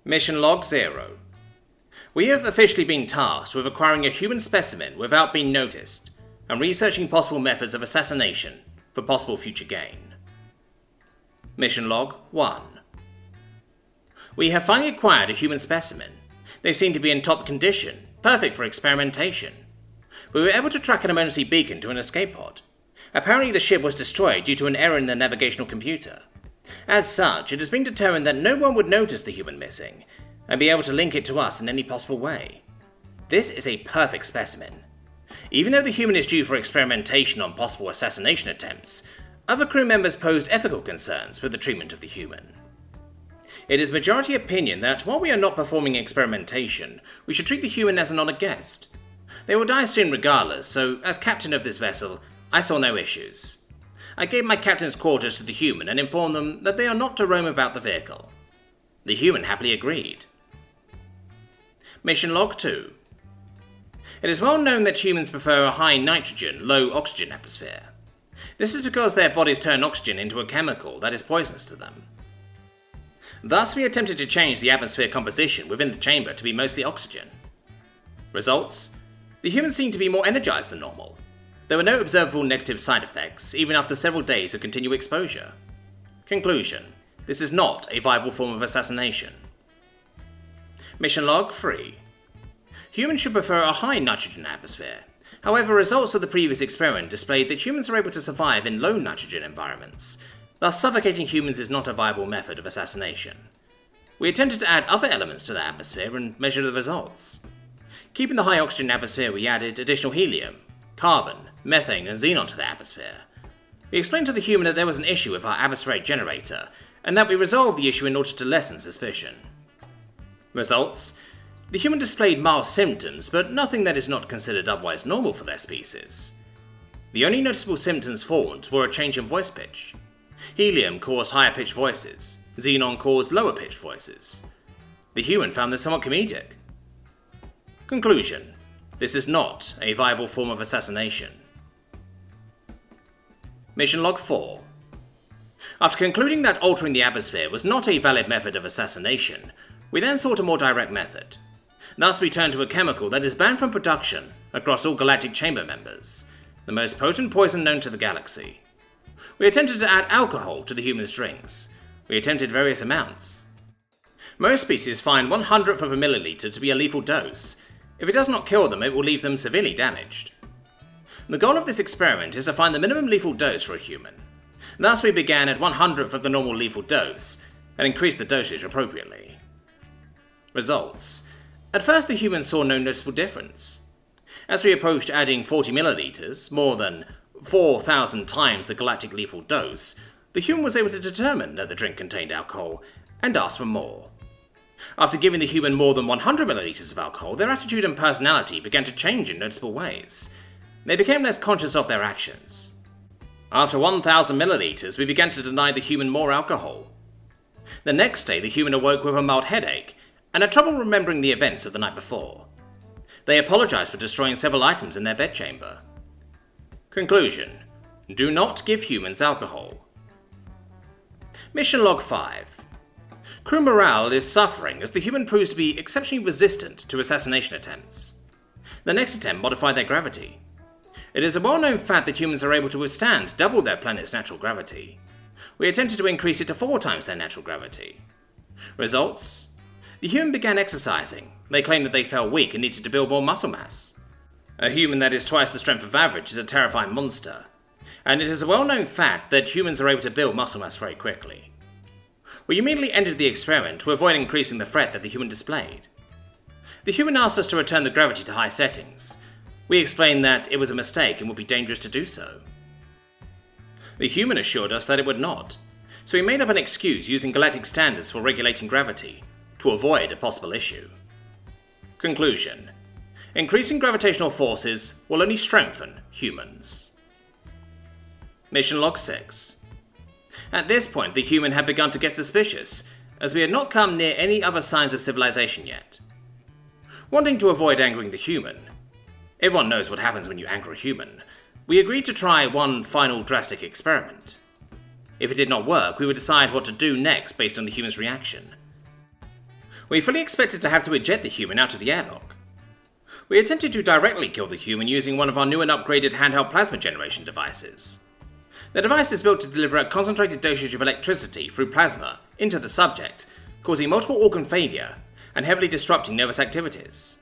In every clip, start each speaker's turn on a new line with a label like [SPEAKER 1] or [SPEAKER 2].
[SPEAKER 1] Mission Log 0. We have officially been tasked with acquiring a human specimen without being noticed, and researching possible methods of assassination for possible future gain. Mission Log 1. We have finally acquired a human specimen. They seem to be in top condition, perfect for experimentation. We were able to track an emergency beacon to an escape pod. Apparently the ship was destroyed due to an error in the navigational computer. As such, it has been determined that no one would notice the human missing, and be able to link it to us in any possible way. This is a perfect specimen. Even though the human is due for experimentation on possible assassination attempts, other crew members posed ethical concerns with the treatment of the human. It is majority opinion that while we are not performing experimentation, we should treat the human as an honoured guest. They will die soon regardless, so as captain of this vessel, I saw no issues. I gave my captain's quarters to the human and informed them that they are not to roam about the vehicle. The human happily agreed. Mission Log 2. It is well known that humans prefer a high nitrogen, low oxygen atmosphere. This is because their bodies turn oxygen into a chemical that is poisonous to them. Thus, we attempted to change the atmosphere composition within the chamber to be mostly oxygen. Results? The humans seemed to be more energized than normal. There were no observable negative side effects, even after several days of continued exposure. Conclusion: this is not a viable form of assassination. Mission Log 3. Humans should prefer a high nitrogen atmosphere. However, results of the previous experiment displayed that humans are able to survive in low nitrogen environments. Thus, suffocating humans is not a viable method of assassination. We attempted to add other elements to the atmosphere and measure the results. Keeping the high oxygen atmosphere, we added additional helium, carbon, methane, and xenon to the atmosphere. We explained to the human that there was an issue with our atmospheric generator, and that we resolved the issue in order to lessen suspicion. Results: the human displayed mild symptoms, but nothing that is not considered otherwise normal for their species. The only noticeable symptoms formed were a change in voice pitch. Helium caused higher pitched voices, xenon caused lower pitched voices. The human found this somewhat comedic. Conclusion: this is not a viable form of assassination. Mission Log 4. After concluding that altering the atmosphere was not a valid method of assassination, we then sought a more direct method. Thus we turned to a chemical that is banned from production across all galactic chamber members, the most potent poison known to the galaxy. We attempted to add alcohol to the human's drinks. We attempted various amounts. Most species find 1/100th of a milliliter to be a lethal dose. If it does not kill them, it will leave them severely damaged. The goal of this experiment is to find the minimum lethal dose for a human. Thus we began at 1/100th of the normal lethal dose, and increased the dosage appropriately. Results: at first the human saw no noticeable difference. As we approached adding 40 milliliters, more than 4,000 times the galactic lethal dose, the human was able to determine that the drink contained alcohol, and asked for more. After giving the human more than 100 milliliters of alcohol, their attitude and personality began to change in noticeable ways. They became less conscious of their actions. After 1,000 milliliters, we began to deny the human more alcohol. The next day, the human awoke with a mild headache, and had trouble remembering the events of the night before. They apologized for destroying several items in their bedchamber. Conclusion: do not give humans alcohol. Mission Log 5. Crew morale is suffering as the human proves to be exceptionally resistant to assassination attempts. The next attempt modified their gravity. It is a well-known fact that humans are able to withstand double their planet's natural gravity. We attempted to increase it to 4 times their natural gravity. Results: the human began exercising. They claimed that they felt weak and needed to build more muscle mass. A human that is twice the strength of average is a terrifying monster, and it is a well-known fact that humans are able to build muscle mass very quickly. We immediately ended the experiment to avoid increasing the threat that the human displayed. The human asked us to return the gravity to high settings. We explained that it was a mistake and would be dangerous to do so. The human assured us that it would not, so we made up an excuse using galactic standards for regulating gravity, to avoid a possible issue. Conclusion: increasing gravitational forces will only strengthen humans. Mission Log 6. At this point, the human had begun to get suspicious, as we had not come near any other signs of civilization yet. Wanting to avoid angering the human, everyone knows what happens when you anger a human, we agreed to try one final drastic experiment. If it did not work, we would decide what to do next based on the human's reaction. We fully expected to have to eject the human out of the airlock. We attempted to directly kill the human using one of our new and upgraded handheld plasma generation devices. The device is built to deliver a concentrated dosage of electricity through plasma into the subject, causing multiple organ failure and heavily disrupting nervous activities.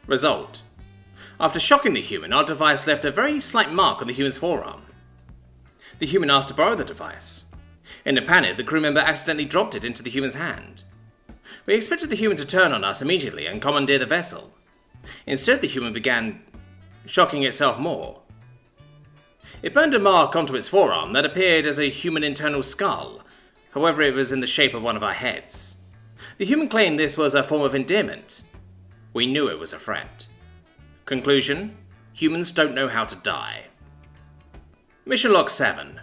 [SPEAKER 1] Result: after shocking the human, our device left a very slight mark on the human's forearm. The human asked to borrow the device. In a panic, the crew member accidentally dropped it into the human's hand. We expected the human to turn on us immediately and commandeer the vessel. Instead, the human began shocking itself more. It burned a mark onto its forearm that appeared as a human internal skull, however it was in the shape of one of our heads. The human claimed this was a form of endearment. We knew it was a threat. Conclusion: humans don't know how to die. Mission Log 7.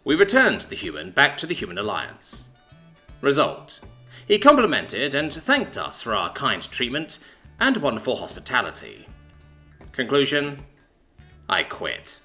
[SPEAKER 1] We returned the human back to the Human Alliance. Result: he complimented and thanked us for our kind treatment and wonderful hospitality. Conclusion: I quit.